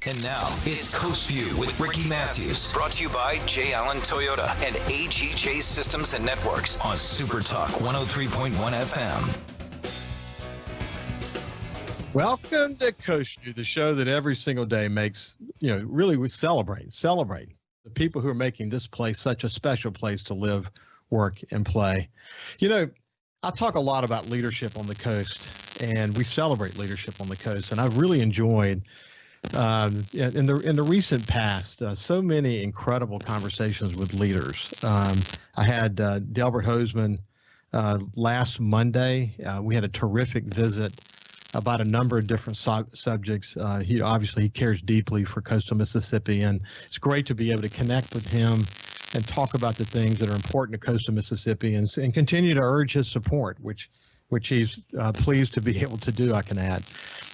And now, it's Coast View with Ricky Mathews. Brought to you by J. Allen Toyota and AGJ Systems and Networks on SuperTalk 103.1 FM. Welcome to Coast View, the show that every single day makes, really we celebrate the people who are making this place such a special place to live, work, and play. I talk a lot about leadership on the coast, and we celebrate leadership on the coast, and I've really enjoyed in the recent past, so many incredible conversations with leaders. I had Delbert Hoseman last Monday. We had a terrific visit about a number of different subjects. He cares deeply for coastal Mississippi, and it's great to be able to connect with him and talk about the things that are important to coastal Mississippi and continue to urge his support, which he's pleased to be able to do, I can add.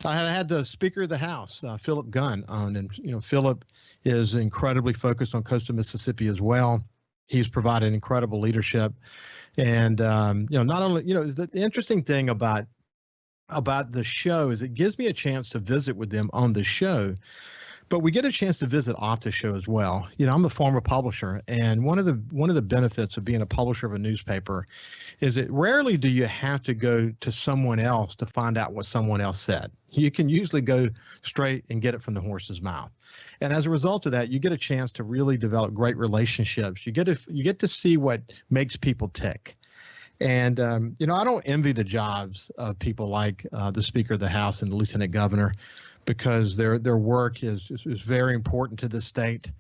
I had the Speaker of the House, Philip Gunn, on, and Philip is incredibly focused on coastal Mississippi as well. He's provided incredible leadership, and not only the interesting thing about the show is it gives me a chance to visit with them on the show, but we get a chance to visit off the show as well. I'm a former publisher, and one of the benefits of being a publisher of a newspaper is that rarely do you have to go to someone else to find out what someone else said. You can usually go straight and get it from the horse's mouth. And as a result of that, you get a chance to really develop great relationships. You get to see what makes people tick. And, I don't envy the jobs of people like the Speaker of the House and the Lieutenant Governor, because their work is very important to the state.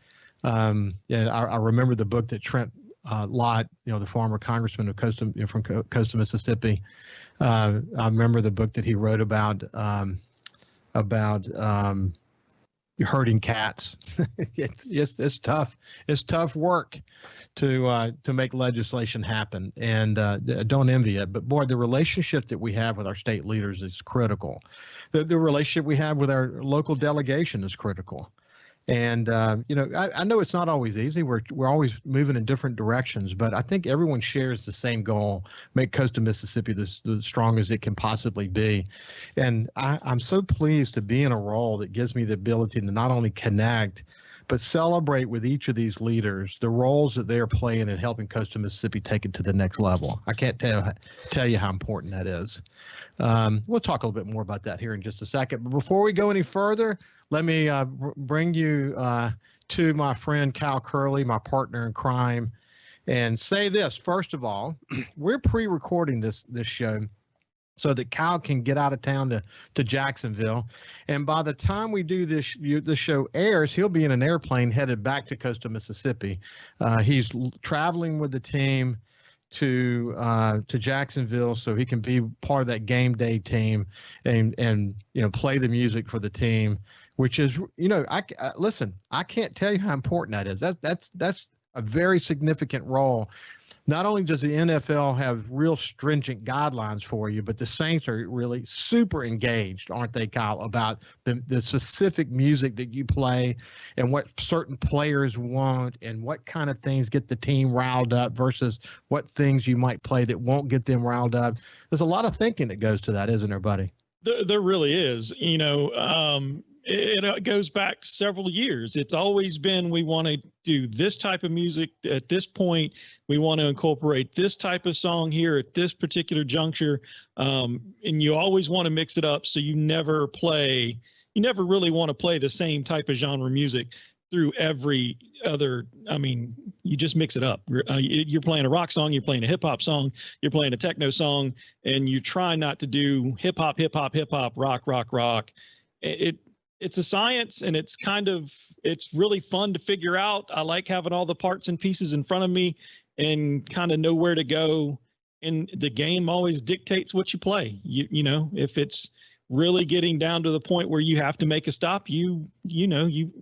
And I remember the book that Trent Lott, the former congressman of from coastal Mississippi. I remember the book that he wrote about herding cats. It's tough. It's tough work to make legislation happen, and don't envy it. But boy, the relationship that we have with our state leaders is critical. The relationship we have with our local delegation is critical. And I know it's not always easy. We're always moving in different directions, but I think everyone shares the same goal: make coastal Mississippi the strongest it can possibly be. And I'm so pleased to be in a role that gives me the ability to not only connect, but celebrate with each of these leaders the roles that they're playing in helping coastal Mississippi take it to the next level. I can't tell you how important that is. We'll talk a little bit more about that here in just a second. But before we go any further, let me bring you to my friend Cal Curley, my partner in crime, and say this. First of all, we're pre-recording this show so that Cal can get out of town to Jacksonville. And by the time we do this, the show airs, he'll be in an airplane headed back to coastal Mississippi. He's traveling with the team to Jacksonville so he can be part of that game day team and play the music for the team, which is, listen, I can't tell you how important that is. That's a very significant role. Not only does the NFL have real stringent guidelines for you, but the Saints are really super engaged, aren't they, Kyle, about the specific music that you play and what certain players want and what kind of things get the team riled up versus what things you might play that won't get them riled up. There's a lot of thinking that goes to that, isn't there, buddy? There really is. It goes back several years. It's always been, we want to do this type of music at this point. We want to incorporate this type of song here at this particular juncture. And you always want to mix it up. So you never really want to play the same type of genre music through every other. You just mix it up. You're playing a rock song, you're playing a hip hop song, you're playing a techno song, and you try not to do hip hop, rock. It's a science, and it's really fun to figure out. I like having all the parts and pieces in front of me and kind of know where to go. And the game always dictates what you play. If it's really getting down to the point where you have to make a stop, you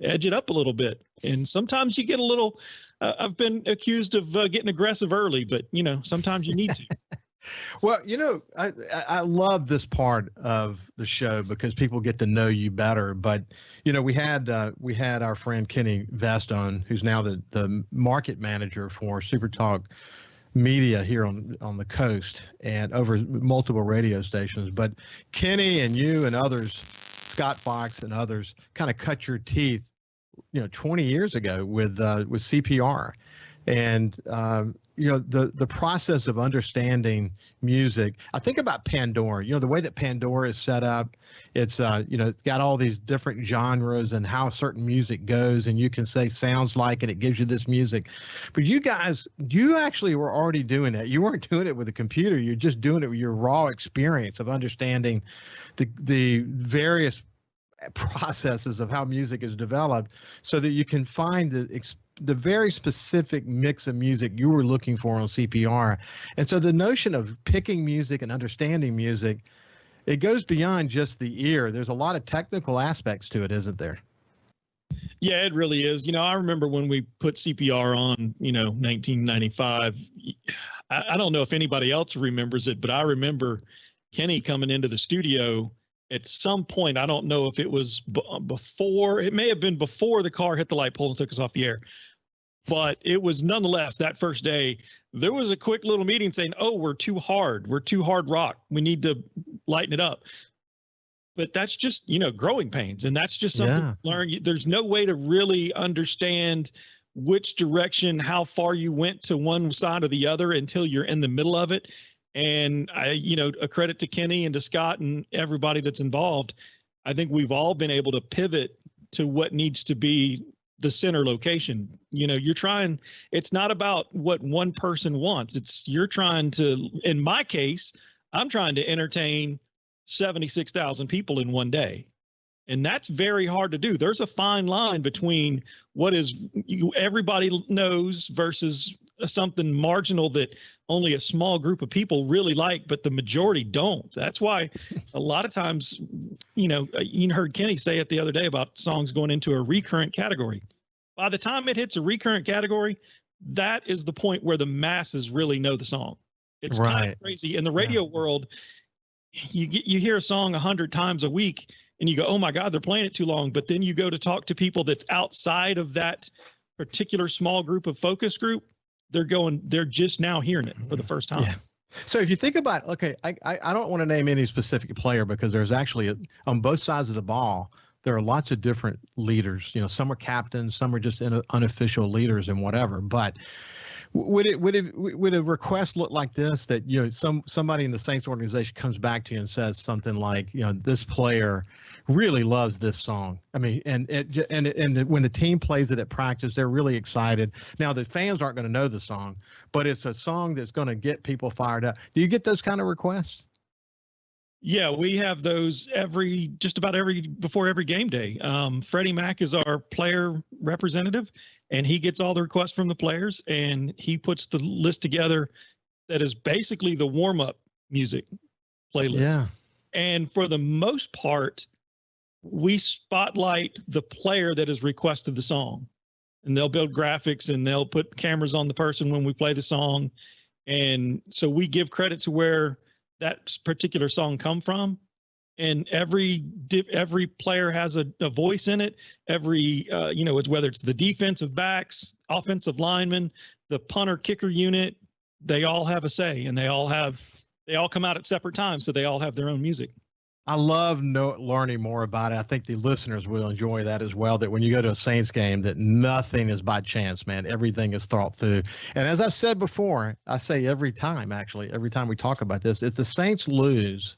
edge it up a little bit. And sometimes you get a little, I've been accused of getting aggressive early, but sometimes you need to. Well, I love this part of the show because people get to know you better. But, we had our friend Kenny Vest on, who's now the market manager for SuperTalk Media here on the coast and over multiple radio stations. But Kenny and you and others Scott Fox and others kind of cut your teeth, 20 years ago with CPR. And the process of understanding music. I think about Pandora. The way that Pandora is set up. It's it's got all these different genres and how certain music goes, and you can say sounds like, and it gives you this music. But you guys, you actually were already doing it. You weren't doing it with a computer. You're just doing it with your raw experience of understanding the various processes of how music is developed, so that you can find the very specific mix of music you were looking for on CPR. And so the notion of picking music and understanding music, it goes beyond just the ear. There's a lot of technical aspects to it, isn't there? Yeah, it really is. I remember when we put CPR on, 1995. I don't know if anybody else remembers it, but I remember Kenny coming into the studio at some point. I don't know if it was before, it may have been before the car hit the light pole and took us off the air. But it was nonetheless, that first day, there was a quick little meeting saying, oh, we're too hard. We're too hard rock. We need to lighten it up. But that's just, growing pains. And that's just something to learn. There's no way to really understand which direction, how far you went to one side or the other until you're in the middle of it. And a credit to Kenny and to Scott and everybody that's involved. I think we've all been able to pivot to what needs to be the center location. You're trying, it's not about what one person wants. You're trying to, in my case, I'm trying to entertain 76,000 people in one day. And that's very hard to do. There's a fine line between what is everybody knows versus something marginal that only a small group of people really like, but the majority don't. That's why a lot of times, you heard Kenny say it the other day about songs going into a recurrent category. By the time it hits a recurrent category, that is the point where the masses really know the song. It's kind of crazy. In the radio world, you hear a song 100 times a week and you go, oh my God, they're playing it too long. But then you go to talk to people that's outside of that particular small group of focus group. They're just now hearing it for the first time. Yeah. So if you think about, okay, I don't want to name any specific player, because there's actually on both sides of the ball, there are lots of different leaders. Some are captains, some are just unofficial leaders and whatever. But would a request look like this, that somebody in the Saints organization comes back to you and says something like, this player really loves this song. I mean, and when the team plays it at practice, they're really excited. Now the fans aren't going to know the song, but it's a song that's going to get people fired up. Do you get those kind of requests? Yeah, we have those before every game day. Freddie Mac is our player representative, and he gets all the requests from the players, and he puts the list together that is basically the warm-up music playlist. Yeah. And for the most part, we spotlight the player that has requested the song, and they'll build graphics and they'll put cameras on the person when we play the song. And so we give credit to where that particular song come from. And every player has a voice in it. It's whether it's the defensive backs, offensive linemen, the punter kicker unit, they all have a say, and they all come out at separate times. So they all have their own music. I love learning more about it. I think the listeners will enjoy that as well, that when you go to a Saints game, that nothing is by chance, man. Everything is thought through. And as I said before, I say every time we talk about this, if the Saints lose,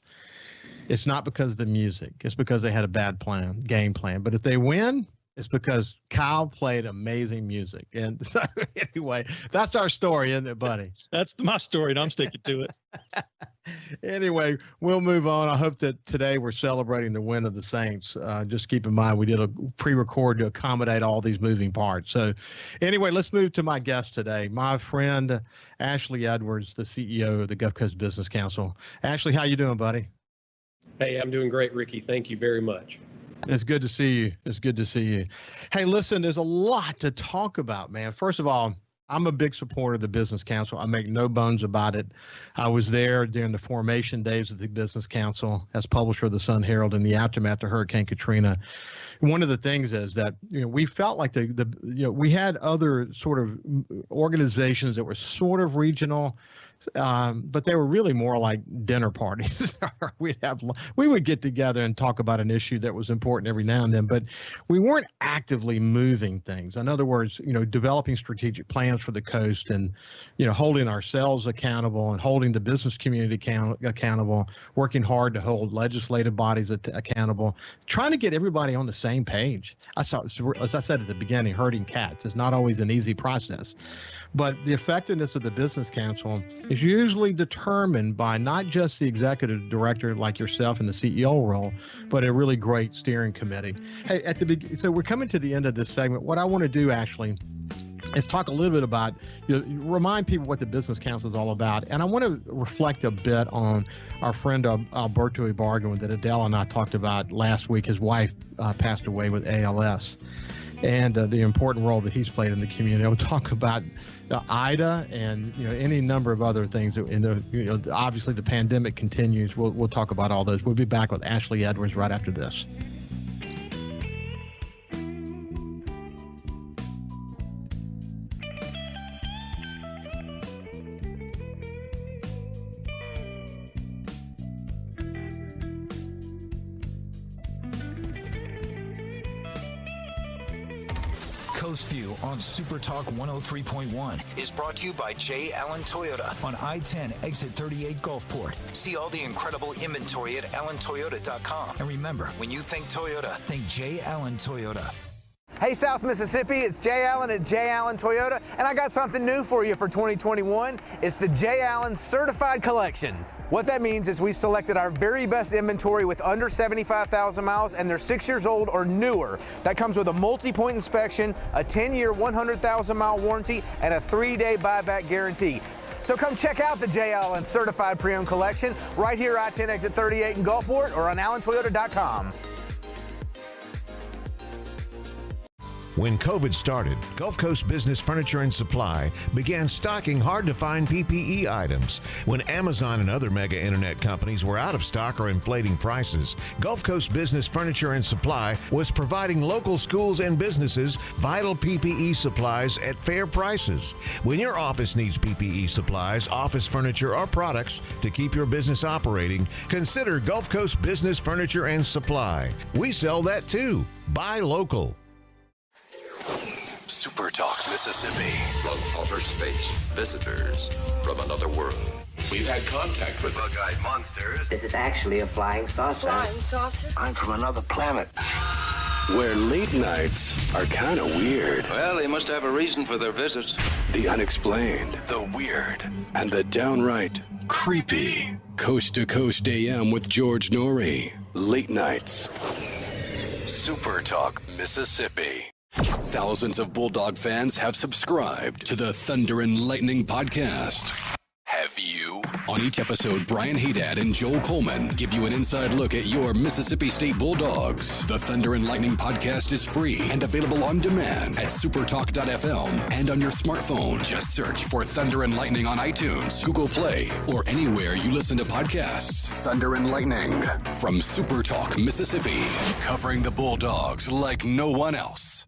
it's not because of the music. It's because they had a bad game plan. But if they win, it's because Kyle played amazing music. And so anyway, that's our story, isn't it, buddy? That's my story, and I'm sticking to it. Anyway, we'll move on. I hope that today we're celebrating the win of the Saints. Just keep in mind, we did a pre-record to accommodate all these moving parts. So anyway, let's move to my guest today, my friend Ashley Edwards, the CEO of the Gulf Coast Business Council. Ashley, how you doing, buddy? Hey, I'm doing great, Ricky. Thank you very much. It's good to see you. Hey, listen, there's a lot to talk about, man. First of all, I'm a big supporter of the Business Council. I make no bones about it. I was there during the formation days of the Business Council as publisher of the Sun Herald in the aftermath of Hurricane Katrina. One of the things is that we felt like we had other sort of organizations that were sort of regional, but they were really more like dinner parties. We would get together and talk about an issue that was important every now and then, but we weren't actively moving things. In other words, developing strategic plans for the coast and, holding ourselves accountable and holding the business community accountable, working hard to hold legislative bodies accountable, trying to get everybody on the same page. As I said at the beginning, herding cats is not always an easy process. But the effectiveness of the business council is usually determined by not just the executive director like yourself in the CEO role, but a really great steering committee. Hey, so we're coming to the end of this segment. What I want to do actually is talk a little bit about, remind people what the business council is all about. And I want to reflect a bit on our friend Alberto Ibarguen that Adele and I talked about last week. His wife passed away with ALS. And the important role that he's played in the community. We'll talk about IDA and any number of other things. Obviously the pandemic continues. We'll talk about all those. We'll be back with Ashley Edwards right after this. Coast View on SuperTalk 103.1 is brought to you by J. Allen Toyota on I-10 exit 38 Gulfport. See all the incredible inventory at allentoyota.com. And remember, when you think Toyota, think J. Allen Toyota. Hey, South Mississippi, it's Jay Allen at Jay Allen Toyota, and I got something new for you for 2021. It's the Jay Allen Certified Collection. What that means is we selected our very best inventory with under 75,000 miles, and they're 6 years old or newer. That comes with a multi-point inspection, a 10-year, 100,000-mile warranty, and a 3-day buyback guarantee. So come check out the Jay Allen Certified Pre-Owned Collection right here, I-10 exit 38 in Gulfport, or on allentoyota.com. When COVID started, Gulf Coast Business Furniture and Supply began stocking hard-to-find PPE items. When Amazon and other mega internet companies were out of stock or inflating prices, Gulf Coast Business Furniture and Supply was providing local schools and businesses vital PPE supplies at fair prices. When your office needs PPE supplies, office furniture, or products to keep your business operating, consider Gulf Coast Business Furniture and Supply. We sell that too. Buy local. SuperTalk Mississippi. From outer space, visitors from another world. We've had contact with bug-eyed monsters. This is actually a flying saucer. Flying saucer? I'm from another planet. Where late nights are kind of weird. Well, they must have a reason for their visit. The unexplained, the weird, and the downright creepy. Coast to Coast AM with George Norrie. Late nights. SuperTalk Mississippi. Thousands of Bulldog fans have subscribed to the Thunder and Lightning podcast. Have you? On each episode, Brian Haydad and Joel Coleman give you an inside look at your Mississippi State Bulldogs. The Thunder and Lightning podcast is free and available on demand at supertalk.fm and on your smartphone. Just search for Thunder and Lightning on iTunes, Google Play, or anywhere you listen to podcasts. Thunder and Lightning from SuperTalk Mississippi, covering the Bulldogs like no one else.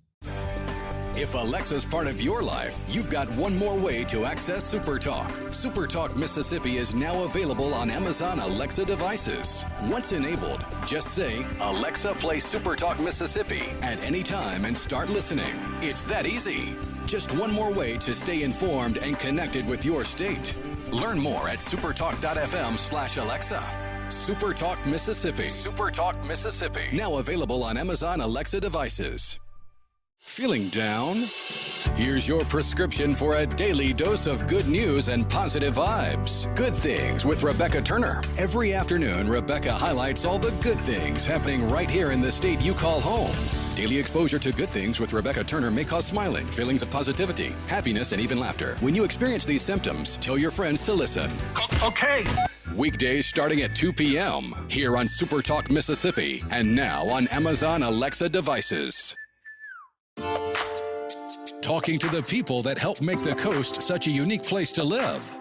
If Alexa's part of your life, you've got one more way to access SuperTalk. SuperTalk Mississippi is now available on Amazon Alexa devices. Once enabled, just say, Alexa, play SuperTalk Mississippi at any time and start listening. It's that easy. Just one more way to stay informed and connected with your state. Learn more at supertalk.fm/Alexa. SuperTalk Mississippi. SuperTalk Mississippi. Now available on Amazon Alexa devices. Feeling down? Here's your prescription for a daily dose of good news and positive vibes. Good Things with Rebecca Turner. Every afternoon, Rebecca highlights all the good things happening right here in the state you call home. Daily exposure to Good Things with Rebecca Turner may cause smiling, feelings of positivity, happiness, and even laughter. When you experience these symptoms, tell your friends to listen. Okay. Weekdays starting at 2 p.m. here on SuperTalk Mississippi and now on Amazon Alexa devices. Talking to the people that help make the coast such a unique place to live.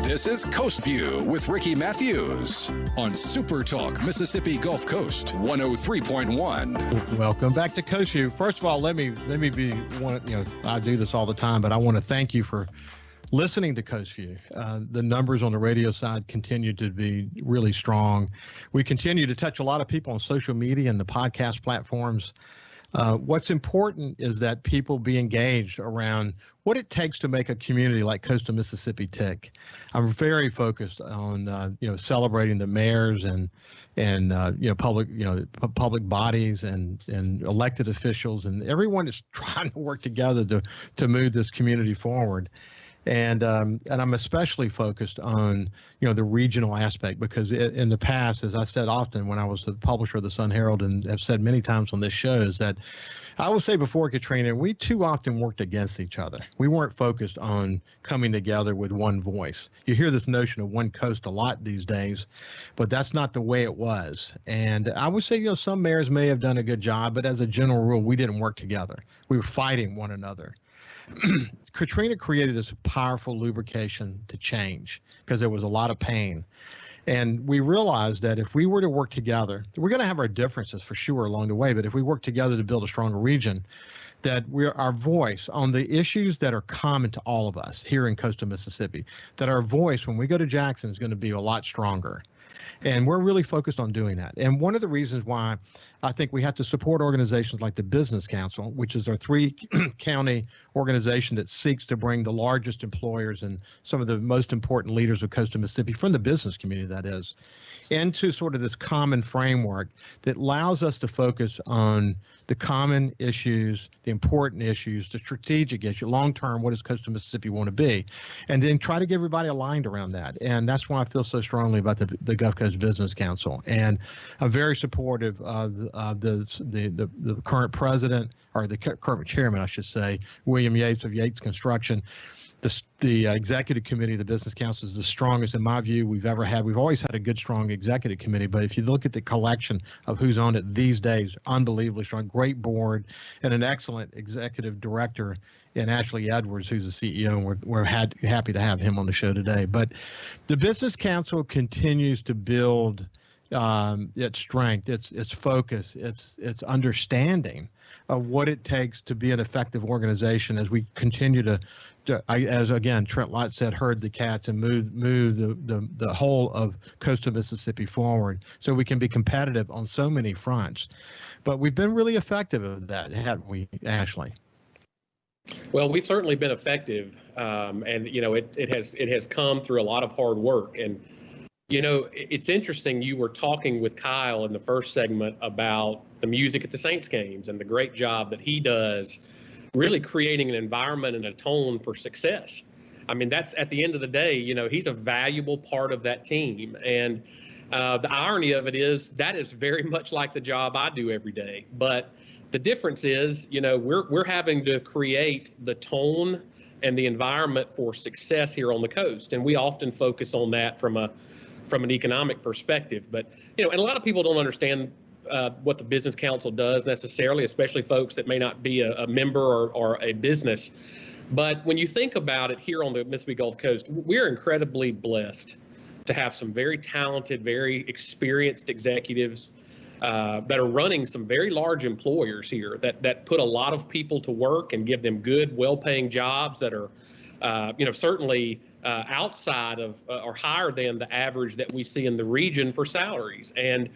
This is Coast View with Ricky Mathews on SuperTalk Mississippi Gulf Coast 103.1. Welcome back to Coast View. First of all, let me be one. I do this all the time, but I want to thank you for listening to Coast View. The numbers on the radio side continue to be really strong. We continue to touch a lot of people on social media and the podcast platforms. What's important is that people be engaged around what it takes to make a community like coastal Mississippi tick. I'm very focused on celebrating the mayors and public bodies and elected officials and everyone is trying to work together to move this community forward. And I'm especially focused on, the regional aspect, because in the past, as I said often when I was the publisher of the Sun Herald and have said many times on this show, is that I will say before Katrina, we too often worked against each other. We weren't focused on coming together with one voice. You hear this notion of one coast a lot these days, but that's not the way it was. And I would say, some mayors may have done a good job, but as a general rule, we didn't work together. We were fighting one another. Katrina created this powerful lubrication to change because there was a lot of pain. And we realized that if we were to work together, we're going to have our differences for sure along the way, but if we work together to build a stronger region, that our voice on the issues that are common to all of us here in coastal Mississippi, that our voice when we go to Jackson is going to be a lot stronger. And we're really focused on doing that. And one of the reasons why I think we have to support organizations like the Business Council, which is our 3-county organization that seeks to bring the largest employers and some of the most important leaders of coastal Mississippi, from the business community that is, into sort of this common framework that allows us to focus on the common issues, the important issues, the strategic issue, long-term, what does coastal Mississippi want to be, and then try to get everybody aligned around that. And that's why I feel so strongly about the Gulf Coast Business Council. And I'm very supportive of the current president, or the current chairman, I should say, William Yates of Yates Construction. The executive committee of the Business Council is the strongest, in my view, we've ever had. We've always had a good, strong executive committee, but if you look at the collection of who's on it these days, unbelievably strong, great board, and an excellent executive director in Ashley Edwards, who's the CEO, and we're happy to have him on the show today. But the Business Council continues to build its strength, its focus, its understanding of what it takes to be an effective organization as we continue to as again Trent Lott said, herd the cats and move the whole of coastal Mississippi forward, so we can be competitive on so many fronts. But we've been really effective at that, haven't we, Ashley? Well, we've certainly been effective, and it has come through a lot of hard work. And it's interesting. You were talking with Kyle in the first segment about the music at the Saints games and the great job that he does, really creating an environment and a tone for success. I mean, that's at the end of the day, he's a valuable part of that team. And the irony of it is that is very much like the job I do every day. But the difference is, we're having to create the tone and the environment for success here on the coast. And we often focus on that from an economic perspective. But, and a lot of people don't understand what the Business Council does necessarily, especially folks that may not be a member or a business. But when you think about it here on the Mississippi Gulf Coast, we're incredibly blessed to have some very talented, very experienced executives that are running some very large employers here that put a lot of people to work and give them good, well-paying jobs that are, certainly outside of or higher than the average that we see in the region for salaries. And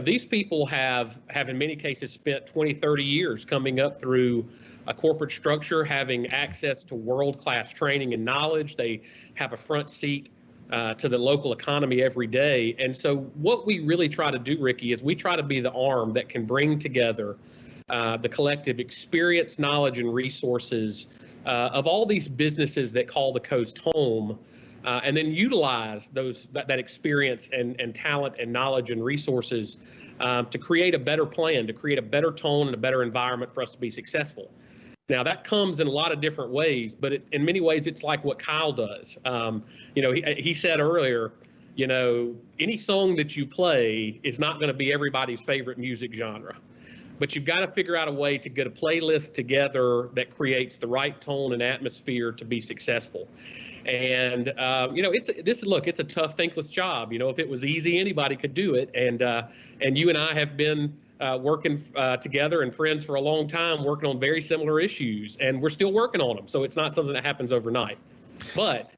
these people have in many cases spent 20, 30 years coming up through a corporate structure, having access to world-class training and knowledge. They have a front seat to the local economy every day. And so what we really try to do, Ricky, is we try to be the arm that can bring together the collective experience, knowledge, and resources of all these businesses that call the coast home, and then utilize that experience and talent and knowledge and resources to create a better plan, to create a better tone and a better environment for us to be successful. Now, that comes in a lot of different ways, but in many ways, it's like what Kyle does. He said earlier, any song that you play is not going to be everybody's favorite music genre. But you've got to figure out a way to get a playlist together that creates the right tone and atmosphere to be successful. And it's a tough, thankless job. If it was easy, anybody could do it. And you and I have been working together and friends for a long time, working on very similar issues, and we're still working on them. So it's not something that happens overnight. But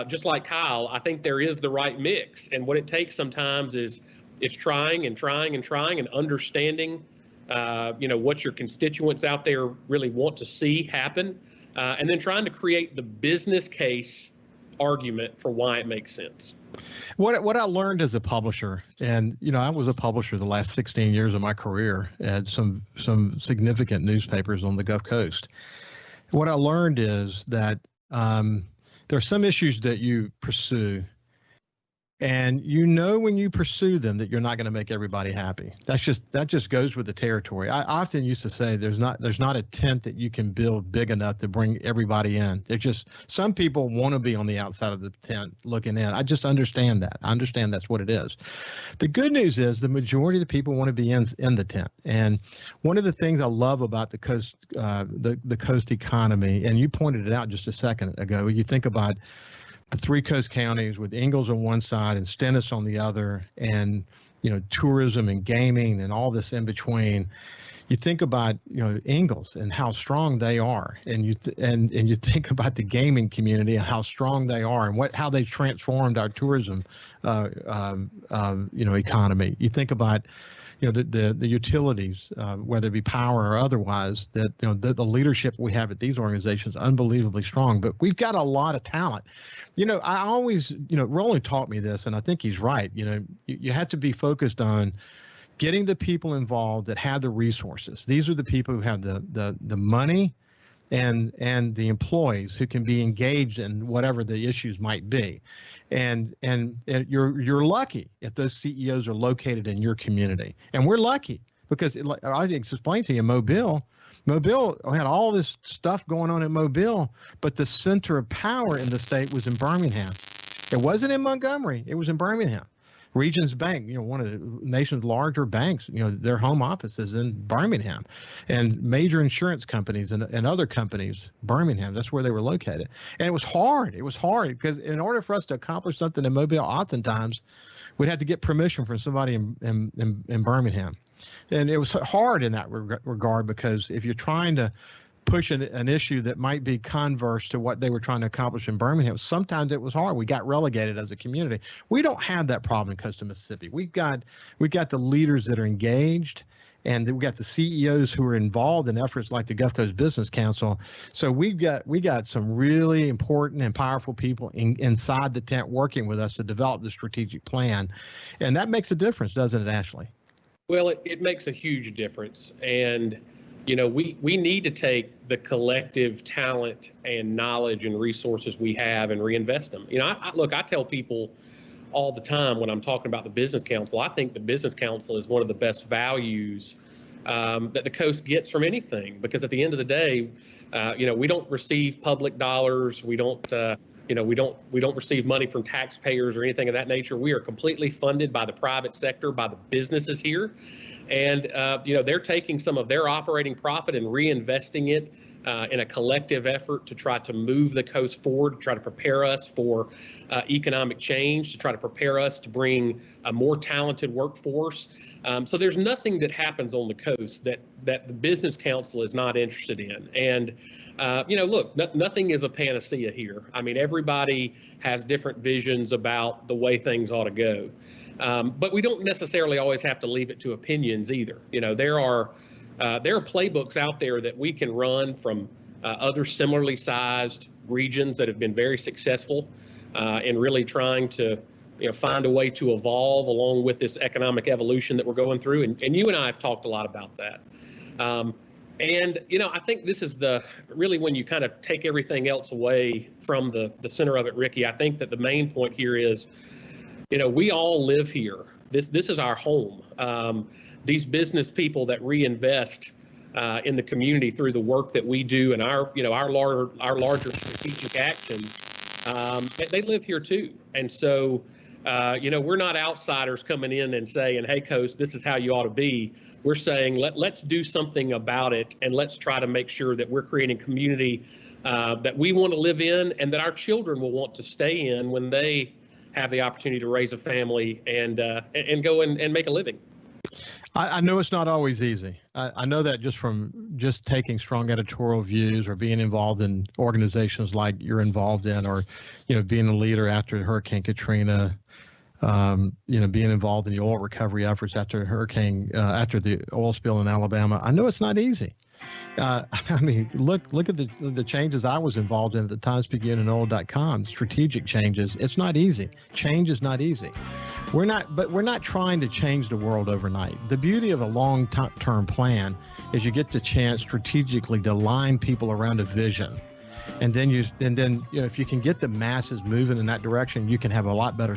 just like Kyle, I think there is the right mix. And what it takes sometimes is trying and trying and trying and understanding, what your constituents out there really want to see happen, and then trying to create the business case argument for why it makes sense. What I learned as a publisher, and I was a publisher the last 16 years of my career at some significant newspapers on the Gulf Coast. What I learned is that there are some issues that you pursue, and when you pursue them that you're not going to make everybody happy. That just goes with the territory. I often used to say there's not a tent that you can build big enough to bring everybody in. There's just some people want to be on the outside of the tent looking in. I just understand that. I understand that's what it is. The good news is the majority of the people want to be in the tent. And one of the things I love about the coast the coast economy, and you pointed it out just a second ago, you think about the three coast counties with Ingalls on one side and Stennis on the other, and tourism and gaming and all this in between. You think about Ingalls and how strong they are, and you think about the gaming community and how strong they are, and how they transformed our tourism economy. You think about the utilities, whether it be power or otherwise, that the leadership we have at these organizations is unbelievably strong. But we've got a lot of talent. I always, Roland taught me this, and I think he's right. You have to be focused on getting the people involved that have the resources. These are the people who have the money and the employees who can be engaged in whatever the issues might be. And you're lucky if those CEOs are located in your community. And we're lucky because I explained to you, Mobile had all this stuff going on in Mobile, but the center of power in the state was in Birmingham. It wasn't in Montgomery. It was in Birmingham. Regions Bank, one of the nation's larger banks, their home office is in Birmingham, and major insurance companies and other companies, Birmingham, that's where they were located. And it was hard. It was hard because in order for us to accomplish something in Mobile, oftentimes we'd have to get permission from somebody in Birmingham. And it was hard in that regard because if you're trying to push an issue that might be converse to what they were trying to accomplish in Birmingham, sometimes it was hard. We got relegated as a community. We don't have that problem in coastal Mississippi. We've got the leaders that are engaged, and we've got the CEOs who are involved in efforts like the Gulf Coast Business Council. So we got some really important and powerful people inside the tent working with us to develop the strategic plan, and that makes a difference, doesn't it, Ashley? Well, it makes a huge difference, and we need to take the collective talent and knowledge and resources we have and reinvest them. I tell people all the time when I'm talking about the Business Council, I think the Business Council is one of the best values that the coast gets from anything, because at the end of the day, we don't receive public dollars. We don't receive money from taxpayers or anything of that nature. We are completely funded by the private sector, by the businesses here. And, they're taking some of their operating profit and reinvesting it in a collective effort to try to move the coast forward, to try to prepare us for economic change, to try to prepare us to bring a more talented workforce. So there's nothing that happens on the coast that the Business Council is not interested in. And, nothing is a panacea here. I mean, everybody has different visions about the way things ought to go. But we don't necessarily always have to leave it to opinions either. There are playbooks out there that we can run from other similarly sized regions that have been very successful in really trying to find a way to evolve along with this economic evolution that we're going through. And you and I have talked a lot about that. I think this is really when you kind of take everything else away from the center of it, Ricky, I think that the main point here is, we all live here. This is our home. These business people that reinvest in the community through the work that we do and our larger strategic actions, they live here too. And so, we're not outsiders coming in and saying, hey, Coast, this is how you ought to be. We're saying, let's do something about it, and let's try to make sure that we're creating community that we want to live in and that our children will want to stay in when they have the opportunity to raise a family and go and make a living. I know it's not always easy. I know that just from just taking strong editorial views or being involved in organizations like you're involved in, or, being a leader after Hurricane Katrina, being involved in the oil recovery efforts after after the oil spill in Alabama. I know it's not easy. I mean, look at the changes I was involved in at the Times-Picayune and oil.com, strategic changes. It's not easy. Change is not easy. We're not trying to change the world overnight. The beauty of a long-term plan is you get the chance strategically to line people around a vision. And then if you can get the masses moving in that direction, you can have a lot better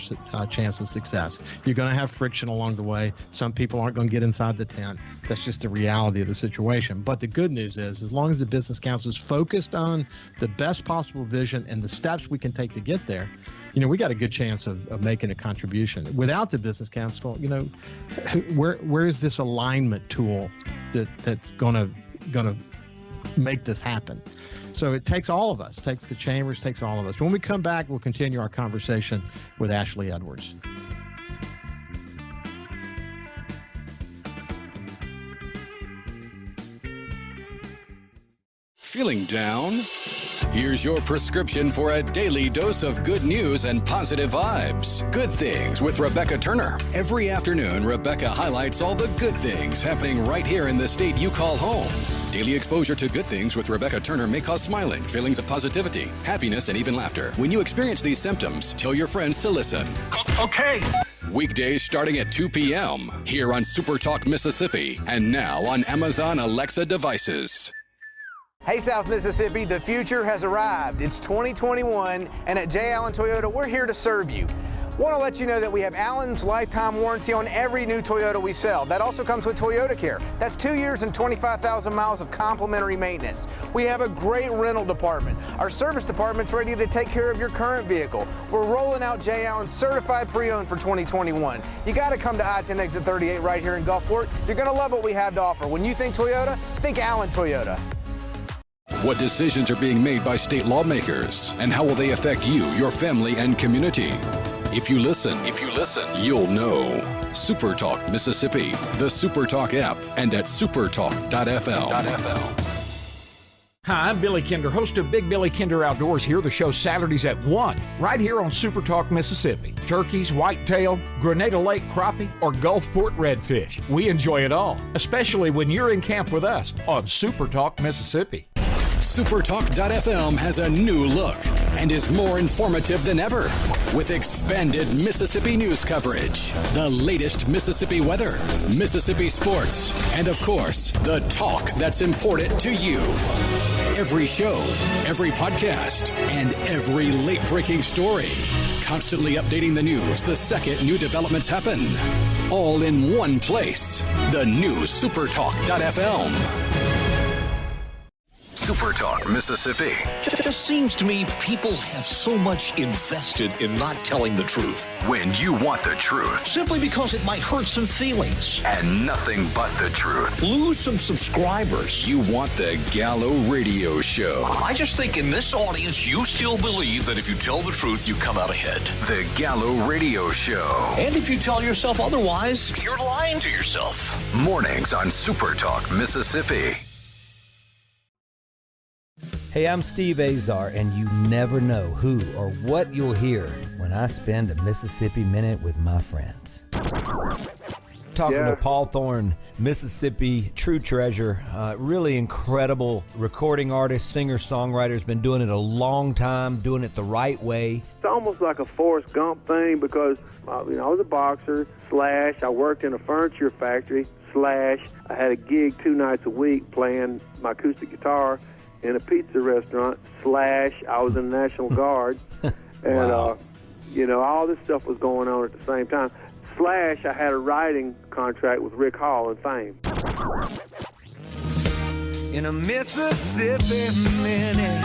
chance of success. You're going to have friction along the way. Some people aren't going to get inside the tent. That's just the reality of the situation. But the good news is, as long as the Business Council is focused on the best possible vision and the steps we can take to get there, we got a good chance of making a contribution. Without the Business Council, where is this alignment tool that's going to make this happen? So it takes all of us, takes the chambers, takes all of us. When we come back, we'll continue our conversation with Ashley Edwards. Feeling down? Here's your prescription for a daily dose of good news and positive vibes. Good Things with Rebecca Turner. Every afternoon, Rebecca highlights all the good things happening right here in the state you call home. Daily exposure to Good Things with Rebecca Turner may cause smiling, feelings of positivity, happiness, and even laughter. When you experience these symptoms, tell your friends to listen. Okay. Weekdays starting at 2 p.m. here on SuperTalk Mississippi, and now on Amazon Alexa devices. Hey, South Mississippi, the future has arrived. It's 2021, and at J. Allen Toyota, we're here to serve you. Want to let you know that we have Allen's lifetime warranty on every new Toyota we sell. That also comes with Toyota Care. That's 2 years and 25,000 miles of complimentary maintenance. We have a great rental department. Our service department's ready to take care of your current vehicle. We're rolling out J. Allen certified pre-owned for 2021. You got to come to I-10 exit 38 right here in Gulfport. You're going to love what we have to offer. When you think Toyota, think Allen Toyota. What decisions are being made by state lawmakers, and how will they affect you, your family, and community? If you listen, you'll know. SuperTalk Mississippi, the SuperTalk app, and at supertalk.fm. Hi, I'm Billy Kinder, host of Big Billy Kinder Outdoors. Here, the show Saturdays at 1, right here on SuperTalk Mississippi. Turkeys, whitetail, Grenada Lake crappie, or Gulfport redfish. We enjoy it all, especially when you're in camp with us on SuperTalk Mississippi. SuperTalk.fm has a new look and is more informative than ever with expanded Mississippi news coverage, the latest Mississippi weather, Mississippi sports, and of course, the talk that's important to you. Every show, every podcast, and every late-breaking story. Constantly updating the news the second new developments happen. All in one place. The new SuperTalk.fm. SuperTalk Mississippi. Just seems to me people have so much invested in not telling the truth. When you want the truth. Simply because it might hurt some feelings. And nothing but the truth. Lose some subscribers. You want the Gallo Radio Show. I just think in this audience, you still believe that if you tell the truth, you come out ahead. The Gallo Radio Show. And if you tell yourself otherwise, you're lying to yourself. Mornings on SuperTalk Mississippi. Hey, I'm Steve Azar, and you never know who or what you'll hear when I spend a Mississippi Minute with my friends. Talking to Paul Thorne, Mississippi true treasure, really incredible recording artist, singer, songwriter, has been doing it a long time, doing it the right way. It's almost like a Forrest Gump thing because, I was a boxer, / I worked in a furniture factory, / I had a gig 2 nights a week playing my acoustic guitar in a pizza restaurant, / I was in the National Guard, and, wow. All this stuff was going on at the same time. / I had a writing contract with Rick Hall and Fame. In a Mississippi Minute.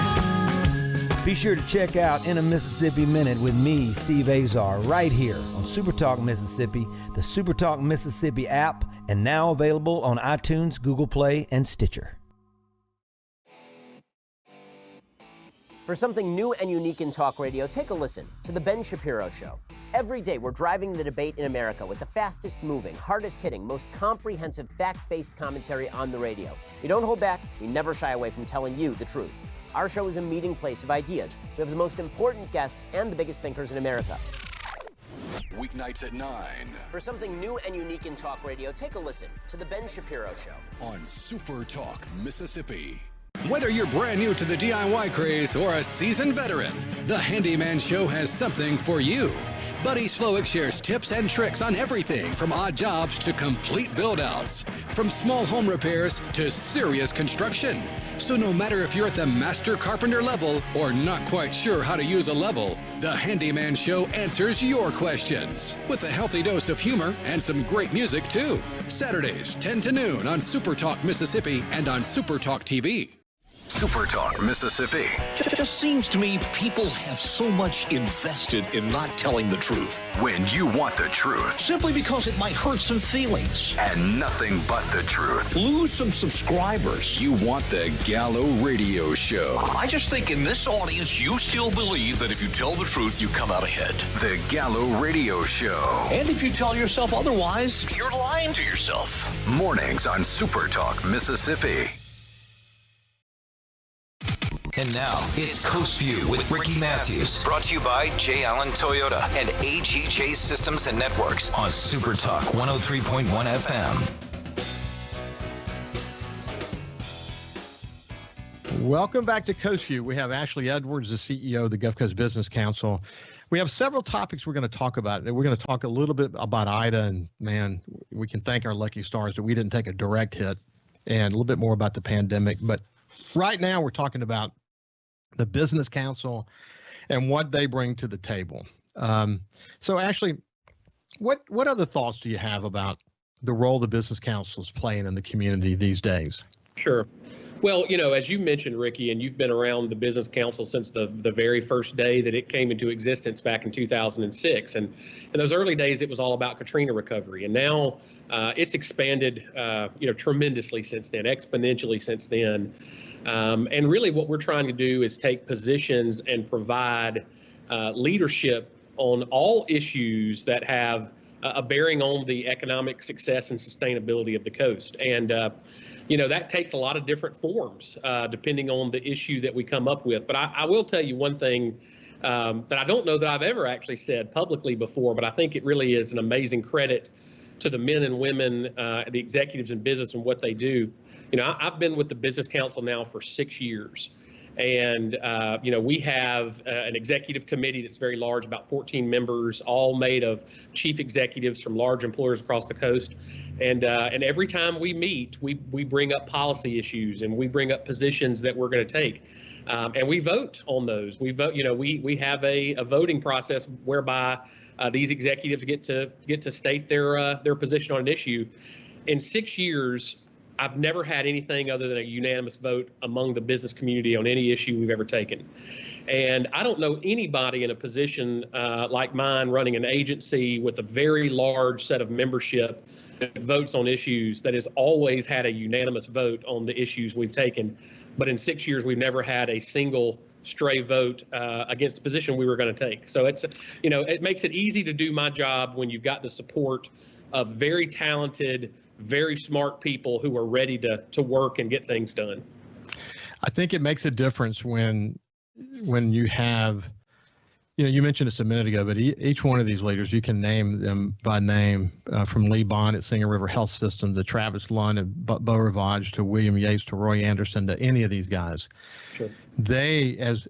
Be sure to check out In a Mississippi Minute with me, Steve Azar, right here on SuperTalk Mississippi, the SuperTalk Mississippi app, and now available on iTunes, Google Play, and Stitcher. For something new and unique in talk radio, take a listen to The Ben Shapiro Show. Every day, we're driving the debate in America with the fastest moving, hardest hitting, most comprehensive, fact-based commentary on the radio. We don't hold back. We never shy away from telling you the truth. Our show is a meeting place of ideas. We have the most important guests and the biggest thinkers in America. Weeknights at 9. For something new and unique in talk radio, take a listen to The Ben Shapiro Show on SuperTalk Mississippi. Whether you're brand new to the DIY craze or a seasoned veteran, the Handyman Show has something for you. Buddy Slowick shares tips and tricks on everything from odd jobs to complete build-outs, from small home repairs to serious construction. So no matter if you're at the master carpenter level or not quite sure how to use a level, the Handyman Show answers your questions with a healthy dose of humor and some great music too. Saturdays, 10 to noon on SuperTalk Mississippi and on SuperTalk TV. SuperTalk Mississippi. Just seems to me people have so much invested in not telling the truth. When you want the truth. Simply because it might hurt some feelings. And nothing but the truth. Lose some subscribers. You want the Gallo Radio Show. I just think in this audience, you still believe that if you tell the truth, you come out ahead. The Gallo Radio Show. And if you tell yourself otherwise, you're lying to yourself. Mornings on SuperTalk Mississippi. And now, it's Coast View with Ricky Mathews. Brought to you by J. Allen Toyota and AGJ Systems and Networks on Super Talk 103.1 FM. Welcome back to Coast View. We have Ashley Edwards, the CEO of the Gulf Coast Business Council. We have several topics we're going to talk about. We're going to talk a little bit about Ida, and man, we can thank our lucky stars that we didn't take a direct hit, and a little bit more about the pandemic. But right now we're talking about the Business Council and what they bring to the table. So Ashley, what other thoughts do you have about the role the Business Council is playing in the community these days? Sure. Well, as you mentioned, Ricky, and you've been around the Business Council since the very first day that it came into existence back in 2006. And in those early days, it was all about Katrina recovery. And now it's expanded, tremendously since then, exponentially since then. And really what we're trying to do is take positions and provide leadership on all issues that have a bearing on the economic success and sustainability of the coast. And, that takes a lot of different forms depending on the issue that we come up with. But I will tell you one thing that I don't know that I've ever actually said publicly before, but I think it really is an amazing credit to the men and women, the executives in business and what they do. I've been with the Business Council now for 6 years. And, we have an executive committee that's very large, about 14 members, all made of chief executives from large employers across the coast. And every time we meet, we bring up policy issues and we bring up positions that we're going to take. And we vote on those. We vote, we have a voting process whereby these executives get to state their position on an issue. In 6 years, I've never had anything other than a unanimous vote among the business community on any issue we've ever taken. And I don't know anybody in a position like mine running an agency with a very large set of membership that votes on issues that has always had a unanimous vote on the issues we've taken. But in 6 years, we've never had a single stray vote against the position we were going to take. So it's, it makes it easy to do my job when you've got the support of very talented, very smart people who are ready to work and get things done. I think it makes a difference when you have, you mentioned this a minute ago, but each one of these leaders, you can name them by name, from Lee Bond at Singer River Health System to Travis Lund at Beau Rivage to William Yates to Roy Anderson to any of these guys. Sure. They, as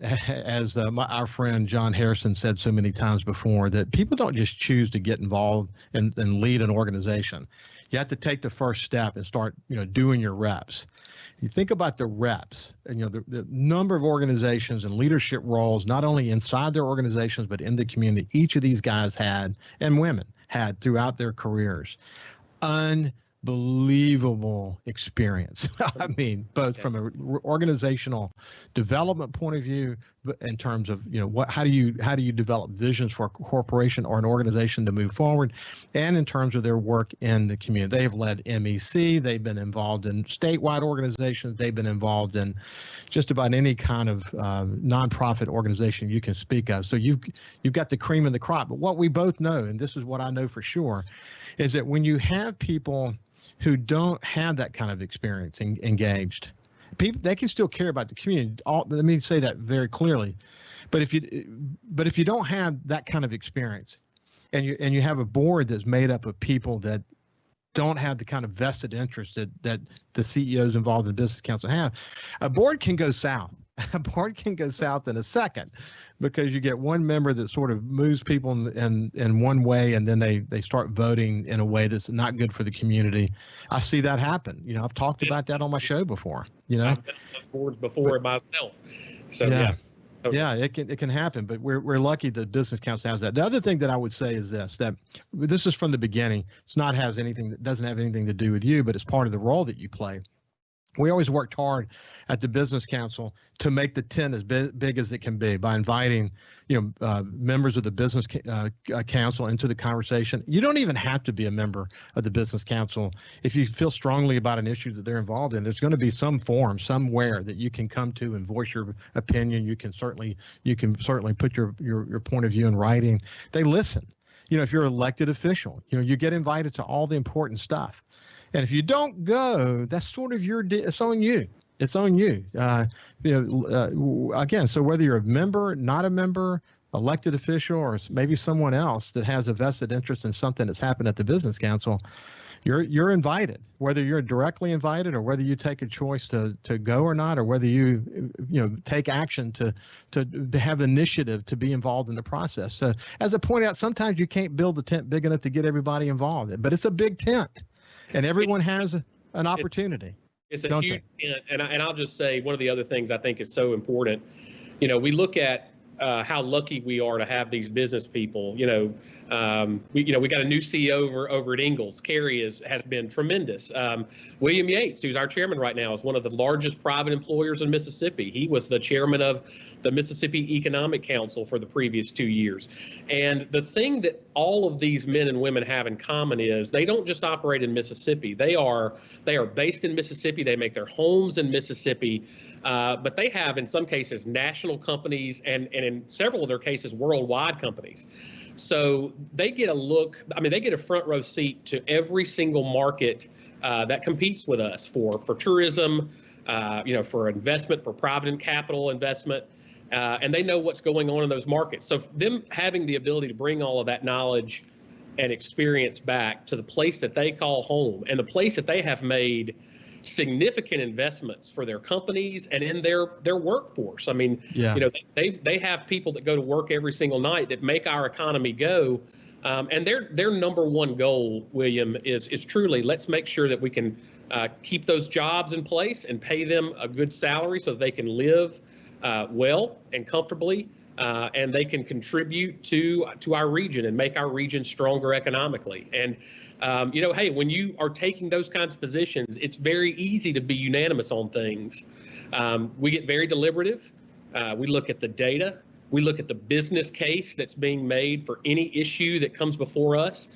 our friend John Harrison said so many times before, that people don't just choose to get involved and lead an organization. You have to take the first step and start, doing your reps. You think about the reps and, the number of organizations and leadership roles, not only inside their organizations, but in the community, each of these guys had, and women had throughout their careers. unbelievable experience. I mean, both from an organizational development point of view, but in terms of, how do you develop visions for a corporation or an organization to move forward, and in terms of their work in the community. They have led MEC, they've been involved in statewide organizations, they've been involved in just about any kind of nonprofit organization you can speak of. So you've got the cream of the crop. But what we both know, and this is what I know for sure, is that when you have people who don't have that kind of experience engaged, they can still care about the community. Let me say that very clearly. But if you don't have that kind of experience, and you have a board that's made up of people that don't have the kind of vested interest that the CEOs involved in the business council have, a board can go south. A board can go south in a second, because you get one member that sort of moves people in one way, and then they start voting in a way that's not good for the community. I see that happen. I've talked about that on my show before. I've been on those boards before myself. So yeah. Yeah, it can happen, but we're lucky that business council has that. The other thing that I would say is that this is from the beginning. Doesn't have anything to do with you, but it's part of the role that you play. We always worked hard at the business council to make the tent as big as it can be by inviting, members of the business council into the conversation. You don't even have to be a member of the business council if you feel strongly about an issue that they're involved in. There's going to be some forum somewhere that you can come to and voice your opinion. You can certainly put your point of view in writing. They listen. If you're an elected official, you get invited to all the important stuff. And if you don't go, that's sort of it's on you. It's on you. Again, so whether you're a member, not a member, elected official, or maybe someone else that has a vested interest in something that's happened at the business council, you're invited. Whether you're directly invited, or whether you take a choice to go or not, or whether you take action to have initiative to be involved in the process. So, as I pointed out, sometimes you can't build the tent big enough to get everybody involved, but it's a big tent. And everyone has an opportunity. It's a huge, and I'll just say one of the other things I think is so important. We look at how lucky we are to have these business people. We got a new CEO over at Ingalls. Carrie has been tremendous. William Yates, who's our chairman right now, is one of the largest private employers in Mississippi. He was the chairman of the Mississippi Economic Council for the previous 2 years. And the thing that all of these men and women have in common is they don't just operate in Mississippi. They are based in Mississippi. They make their homes in Mississippi. But they have, in some cases, national companies, and in several of their cases, worldwide companies. So they get they get a front row seat to every single market that competes with us for tourism, for investment, for private capital investment. And they know what's going on in those markets. So them having the ability to bring all of that knowledge and experience back to the place that they call home, and the place that they have made significant investments for their companies and in their workforce. I mean, they have people that go to work every single night that make our economy go. And their number one goal, William, is truly, let's make sure that we can keep those jobs in place and pay them a good salary so that they can live well and comfortably, and they can contribute to our region and make our region stronger economically. And hey, when you are taking those kinds of positions, it's very easy to be unanimous on things. We get very deliberative. We look at the data. We look at the business case that's being made for any issue that comes before us.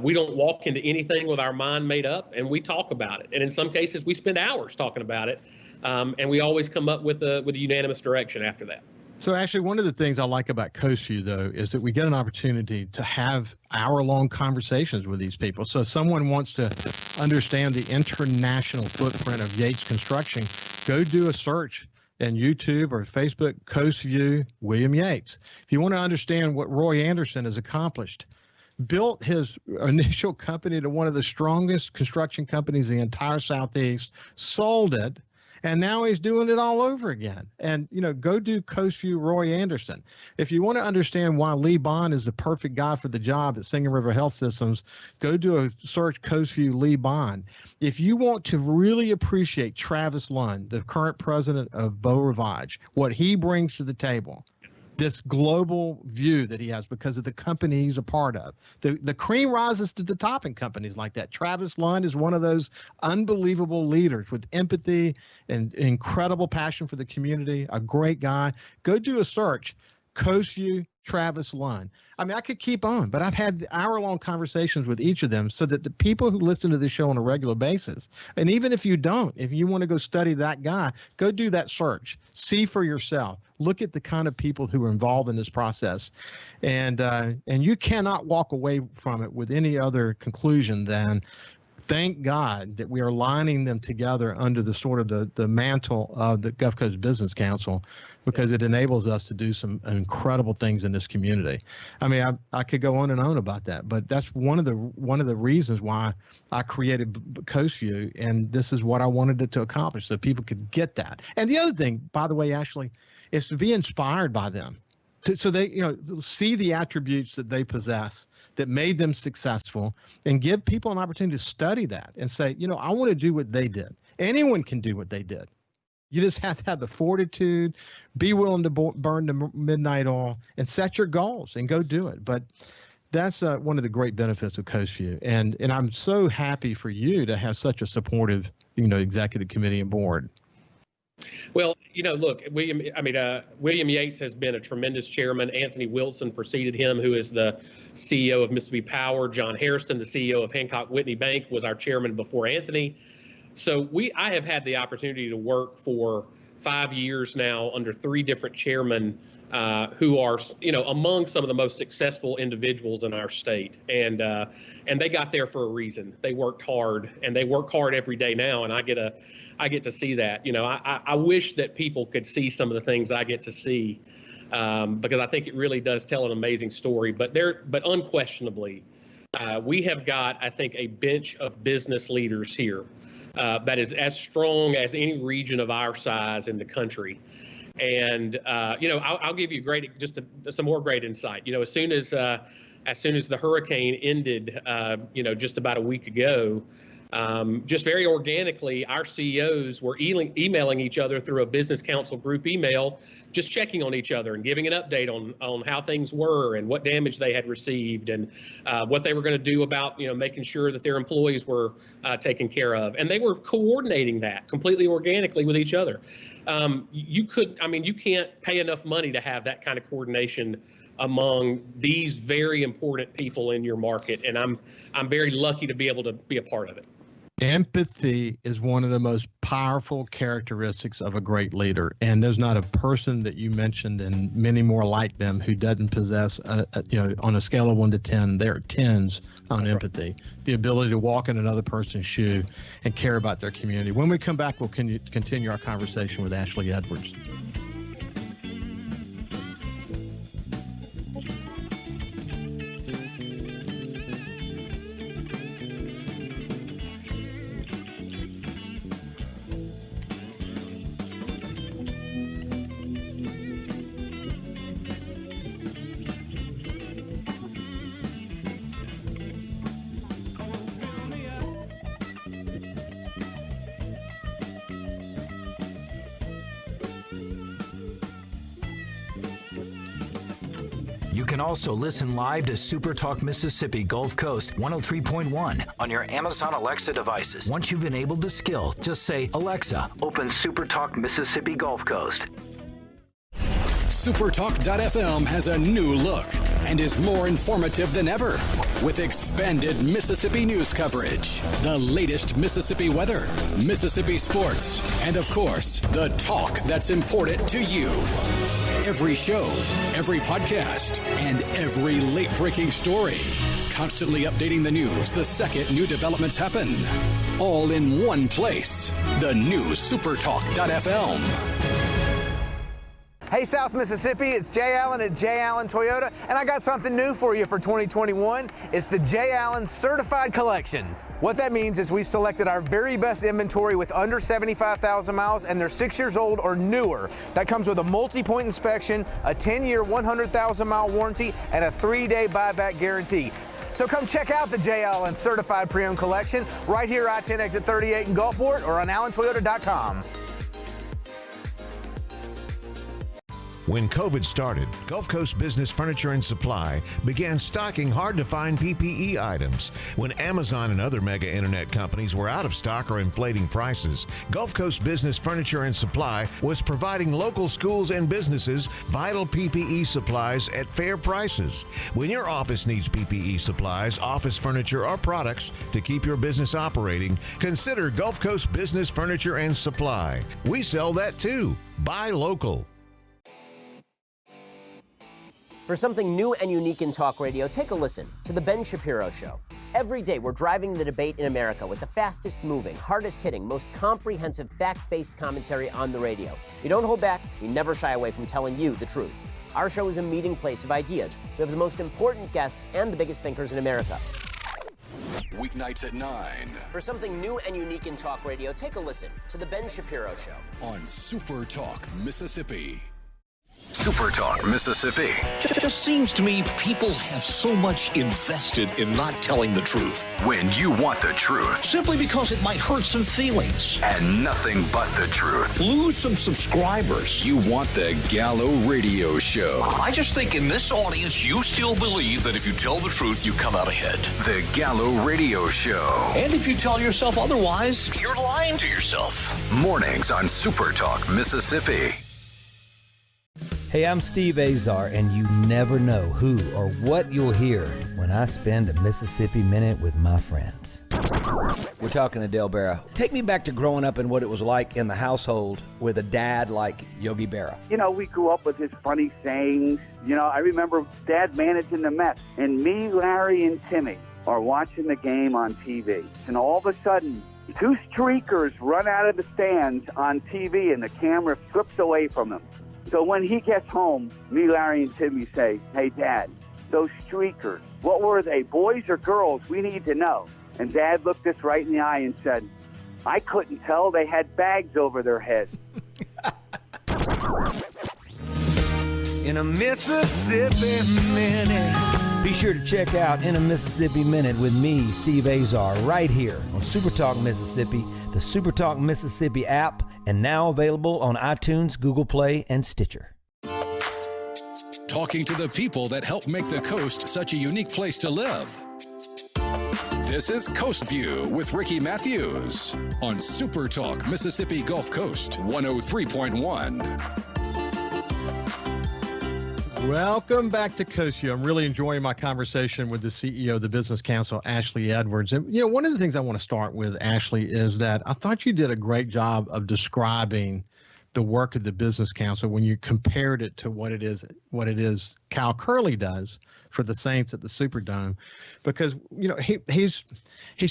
We don't walk into anything with our mind made up, and we talk about it. And in some cases, we spend hours talking about it, and we always come up with a unanimous direction after that. So actually, one of the things I like about Coast View, though, is that we get an opportunity to have hour-long conversations with these people. So if someone wants to understand the international footprint of Yates Construction, go do a search in YouTube or Facebook, Coast View, William Yates. If you want to understand what Roy Anderson has accomplished, built his initial company to one of the strongest construction companies in the entire Southeast, sold it, and now he's doing it all over again. And, go do Coast View Roy Anderson. If you want to understand why Lee Bond is the perfect guy for the job at Singing River Health Systems, go do a search Coast View Lee Bond. If you want to really appreciate Travis Lund, the current president of Beau Rivage, what he brings to the table, this global view that he has because of the company he's a part of. The cream rises to the top in companies like that. Travis Lund is one of those unbelievable leaders with empathy and incredible passion for the community, a great guy. Go do a search, Coastview Travis Lund. I mean, I could keep on, but I've had hour-long conversations with each of them so that the people who listen to this show on a regular basis, and even if you don't, if you want to go study that guy, go do that search. See for yourself. Look at the kind of people who are involved in this process. And you cannot walk away from it with any other conclusion than thank God that we are lining them together under the sort of the mantle of the Gulf Coast Business Council, because it enables us to do some incredible things in this community. I mean, I could go on and on about that, but that's one of the reasons why I created Coastview, and this is what I wanted it to accomplish, so people could get that. And the other thing, by the way, Ashley, is to be inspired by them, so they see the attributes that they possess that made them successful, and give people an opportunity to study that and say, I want to do what they did. Anyone can do what they did. You just have to have the fortitude, be willing to burn the midnight oil, and set your goals and go do it. But that's one of the great benefits of Coastview. And I'm so happy for you to have such a supportive, executive committee and board. Well, look, William Yates has been a tremendous chairman. Anthony Wilson preceded him, who is the CEO of Mississippi Power. John Hairston, the CEO of Hancock Whitney Bank, was our chairman before Anthony. So I have had the opportunity to work for 5 years now under 3 different chairmen who are, among some of the most successful individuals in our state. And they got there for a reason. They worked hard, and they work hard every day now. And I get to see that. I wish that people could see some of the things I get to see, because I think it really does tell an amazing story. But unquestionably, we have got, I think, a bench of business leaders here that is as strong as any region of our size in the country. And I'll give you some more great insight. As soon as the hurricane ended, just about a week ago, just very organically, our CEOs were emailing each other through a business council group email, just checking on each other and giving an update on how things were and what damage they had received, and what they were going to do about making sure that their employees were taken care of. And they were coordinating that completely organically with each other. You can't pay enough money to have that kind of coordination among these very important people in your market, and I'm very lucky to be able to be a part of it. Empathy is one of the most powerful characteristics of a great leader, and there's not a person that you mentioned and many more like them who doesn't possess on a scale of 1 to 10, there are 10s on empathy, the ability to walk in another person's shoe and care about their community. When we come back, we'll continue our conversation with Ashley Edwards. You can also listen live to SuperTalk Mississippi Gulf Coast 103.1 on your Amazon Alexa devices. Once you've enabled the skill, just say, Alexa, open SuperTalk Mississippi Gulf Coast. SuperTalk.fm has a new look and is more informative than ever, with expanded Mississippi news coverage, the latest Mississippi weather, Mississippi sports, and of course, the talk that's important to you. Every show, every podcast, and every late-breaking story. Constantly updating the news the second new developments happen. All in one place. The new SuperTalk.fm. Hey, South Mississippi, it's Jay Allen at Jay Allen Toyota, and I got something new for you for 2021. It's the Jay Allen Certified Collection. What that means is we selected our very best inventory with under 75,000 miles, and they're 6 years old or newer. That comes with a multi-point inspection, a 10-year, 100,000-mile warranty, and a 3-day buyback guarantee. So come check out the Jay Allen Certified Pre-Owned Collection right here, I-10 exit 38 in Gulfport, or on allentoyota.com. When COVID started, Gulf Coast Business Furniture and Supply began stocking hard-to-find PPE items. When Amazon and other mega internet companies were out of stock or inflating prices, Gulf Coast Business Furniture and Supply was providing local schools and businesses vital PPE supplies at fair prices. When your office needs PPE supplies, office furniture, or products to keep your business operating, consider Gulf Coast Business Furniture and Supply. We sell that too. Buy local. For something new and unique in talk radio, take a listen to The Ben Shapiro Show. Every day, we're driving the debate in America with the fastest moving, hardest hitting, most comprehensive fact-based commentary on the radio. We don't hold back. We never shy away from telling you the truth. Our show is a meeting place of ideas. We have the most important guests and the biggest thinkers in America. Weeknights at 9. For something new and unique in talk radio, take a listen to The Ben Shapiro Show on SuperTalk Mississippi. SuperTalk Mississippi. Just seems to me people have so much invested in not telling the truth. When you want the truth. Simply because it might hurt some feelings. And nothing but the truth. Lose some subscribers. You want the Gallo Radio Show. I just think in this audience, you still believe that if you tell the truth, you come out ahead. The Gallo Radio Show. And if you tell yourself otherwise, you're lying to yourself. Mornings on SuperTalk Mississippi. Hey, I'm Steve Azar, and you never know who or what you'll hear when I spend a Mississippi Minute with my friends. We're talking to Del Berra. Take me back to growing up and what it was like in the household with a dad like Yogi Berra. You know, we grew up with his funny sayings. You know, I remember Dad managing the Mets, and me, Larry, and Timmy are watching the game on TV. And all of a sudden, two streakers run out of the stands on TV, and the camera slips away from them. So when he gets home, me, Larry, and Timmy say, "Hey, Dad, those streakers, what were they, boys or girls? We need to know." And Dad looked us right in the eye and said, "I couldn't tell. They had bags over their heads." In a Mississippi Minute. Be sure to check out In a Mississippi Minute with me, Steve Azar, right here on SuperTalk Mississippi, the SuperTalk Mississippi app, and now available on iTunes, Google Play, and Stitcher. Talking to the people that help make the coast such a unique place to live. This is Coast View with Ricky Mathews on SuperTalk Mississippi Gulf Coast 103.1. Welcome back to Coast View. I'm really enjoying my conversation with the CEO of the Business Council, Ashley Edwards. And, you know, one of the things I want to start with, Ashley, is that I thought you did a great job of describing the work of the Business Council when you compared it to what it is Cal Curley does for the Saints at the Superdome, because, you know, he's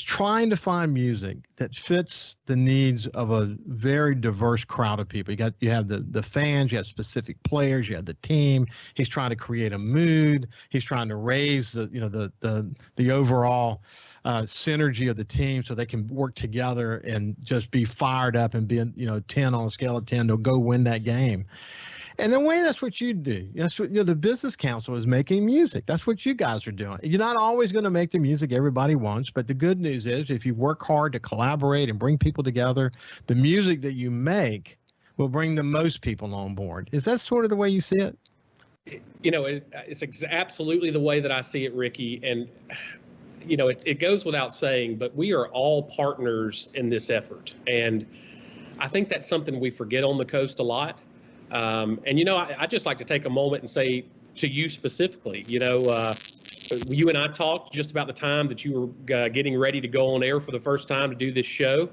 trying to find music that fits the needs of a very diverse crowd of people. You have the fans, you have specific players, you have the team. He's trying to create a mood. He's trying to raise the overall synergy of the team so they can work together and just be fired up and be 10 on a scale of 10 to go win that game. And in a way, that's what you do. That's what, the Business Council is making music. That's what you guys are doing. You're not always going to make the music everybody wants, but the good news is if you work hard to collaborate and bring people together, the music that you make will bring the most people on board. Is that sort of the way you see it? You know, it's absolutely the way that I see it, Ricky. And, you know, it goes without saying, but we are all partners in this effort. And I think that's something we forget on the coast a lot. And, you know, I just like to take a moment and say to you specifically, you and I talked just about the time that you were getting ready to go on air for the first time to do this show.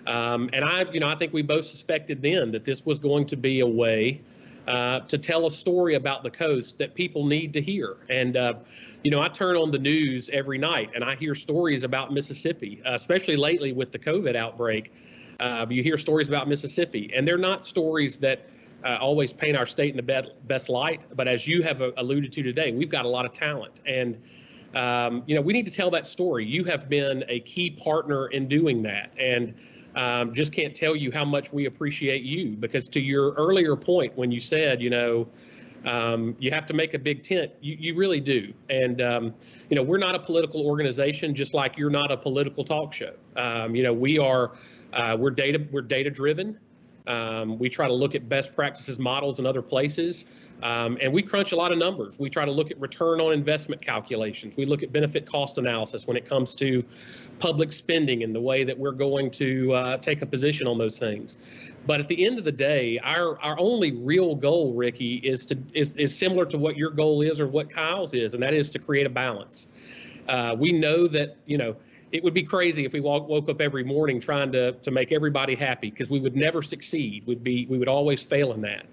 And I think we both suspected then that this was going to be a way to tell a story about the coast that people need to hear. And, I turn on the news every night and I hear stories about Mississippi, especially lately with the COVID outbreak. You hear stories about Mississippi, and they're not stories that always paint our state in the best light. But as you have alluded to today, we've got a lot of talent. And, we need to tell that story. You have been a key partner in doing that. And just can't tell you how much we appreciate you, because to your earlier point, when you said, you have to make a big tent, you really do. And, we're not a political organization, just like you're not a political talk show. We're data driven. We try to look at best practices models in other places. And we crunch a lot of numbers. We try to look at return on investment calculations. We look at benefit cost analysis when it comes to public spending and the way that we're going to take a position on those things. But at the end of the day, our only real goal, Ricky, is similar to what your goal is or what Kyle's is, and that is to create a balance. We know that, it would be crazy if we woke up every morning trying to make everybody happy, because we would never succeed. We would always fail in that.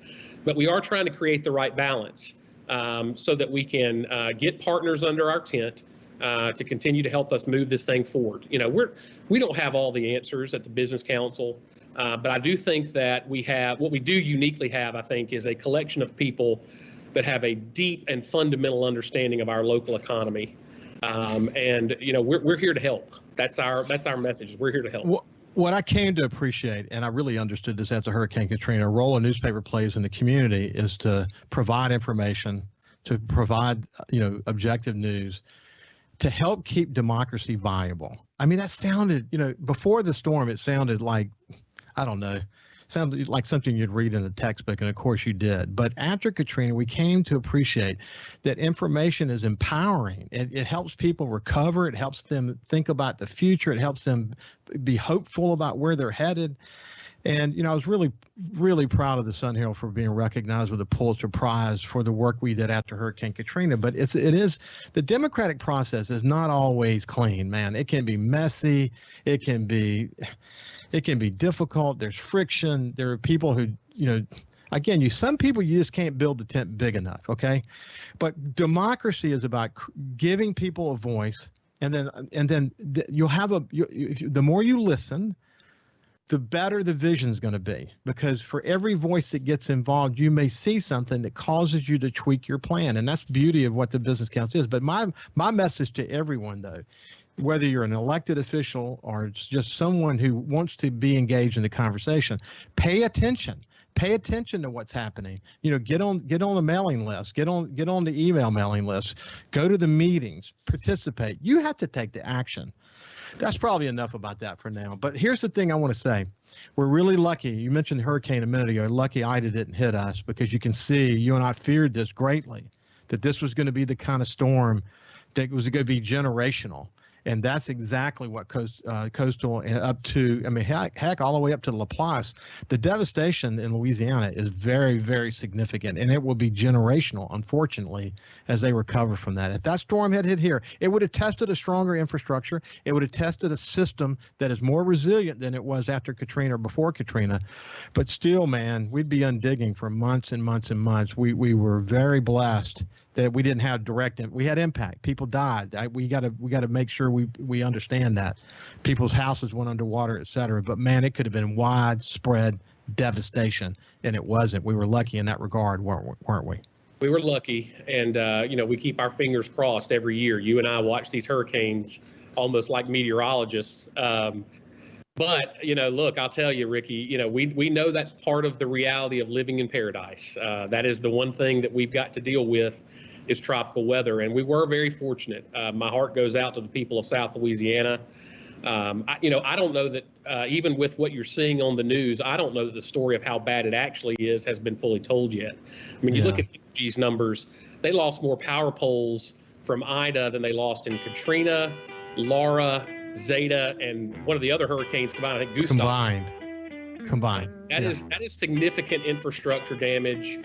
But we are trying to create the right balance so that we can get partners under our tent to continue to help us move this thing forward. We don't have all the answers at the Business Council, but I do think that what we do uniquely have, I think, is a collection of people that have a deep and fundamental understanding of our local economy. We're here to help. That's our message. We're here to help. What I came to appreciate, and I really understood this after Hurricane Katrina, a role a newspaper plays in the community is to provide information, to provide, objective news, to help keep democracy viable. I mean, that sounded, before the storm, it sounded like, I don't know, sounded like something you'd read in a textbook, and of course you did. But after Katrina, we came to appreciate that information is empowering. It helps people recover. It helps them think about the future. It helps them be hopeful about where they're headed. And, I was really, really proud of the Sun Herald for being recognized with a Pulitzer Prize for the work we did after Hurricane Katrina. But it is the democratic process is not always clean, man. It can be messy. It can be difficult. There's friction. There are people who, again, some people you just can't build the tent big enough. Okay. But democracy is about giving people a voice. And then you'll have the more you listen, the better the vision is going to be, because for every voice that gets involved, you may see something that causes you to tweak your plan. And that's the beauty of what the Business Council is. But my message to everyone, though, whether you're an elected official or it's just someone who wants to be engaged in the conversation, pay attention. Pay attention to what's happening. Get on the mailing list. Get on the email mailing list. Go to the meetings. Participate. You have to take the action. That's probably enough about that for now. But here's the thing I want to say. We're really lucky. You mentioned the hurricane a minute ago. Lucky Ida didn't hit us, because you can see, you and I feared this greatly, that this was going to be the kind of storm that was going to be generational. And that's exactly what coastal up to, heck, all the way up to Laplace. The devastation in Louisiana is very, very significant, and it will be generational, unfortunately, as they recover from that. If that storm had hit here, it would have tested a stronger infrastructure. It would have tested a system that is more resilient than it was after Katrina or before Katrina. But still, man, we'd be undigging for months and months and months. We were very blessed that we didn't have we had impact. People died. We got to make sure we understand that. People's houses went underwater, et cetera. But man, it could have been widespread devastation, and it wasn't. We were lucky in that regard, weren't we? We were lucky, and we keep our fingers crossed every year. You and I watch these hurricanes almost like meteorologists. But, look, I'll tell you, Ricky, we know that's part of the reality of living in paradise. That is the one thing that we've got to deal with, is tropical weather. And we were very fortunate. My heart goes out to the people of South Louisiana. I don't know that even with what you're seeing on the news, I don't know that the story of how bad it actually is has been fully told yet. You look at these numbers, they lost more power poles from Ida than they lost in Katrina, Laura, Zeta, and one of the other hurricanes combined, I think Gustav. Combined. That is significant infrastructure damage.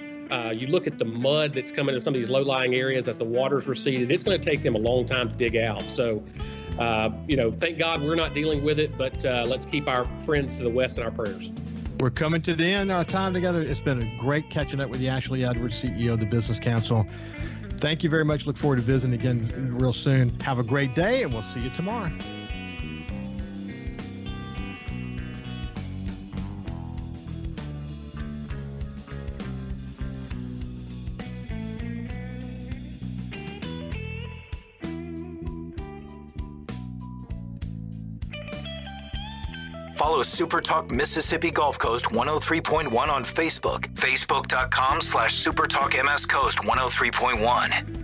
You look at the mud that's coming into some of these low-lying areas as the water's receded. It's going to take them a long time to dig out. So, thank God we're not dealing with it, but let's keep our friends to the west in our prayers. We're coming to the end of our time together. It's been a great catching up with you, Ashley Edwards, CEO of the Business Council. Thank you very much. Look forward to visiting again real soon. Have a great day, and we'll see you tomorrow. Follow SuperTalk Mississippi Gulf Coast 103.1 on Facebook. Facebook.com/SuperTalk MS Coast 103.1.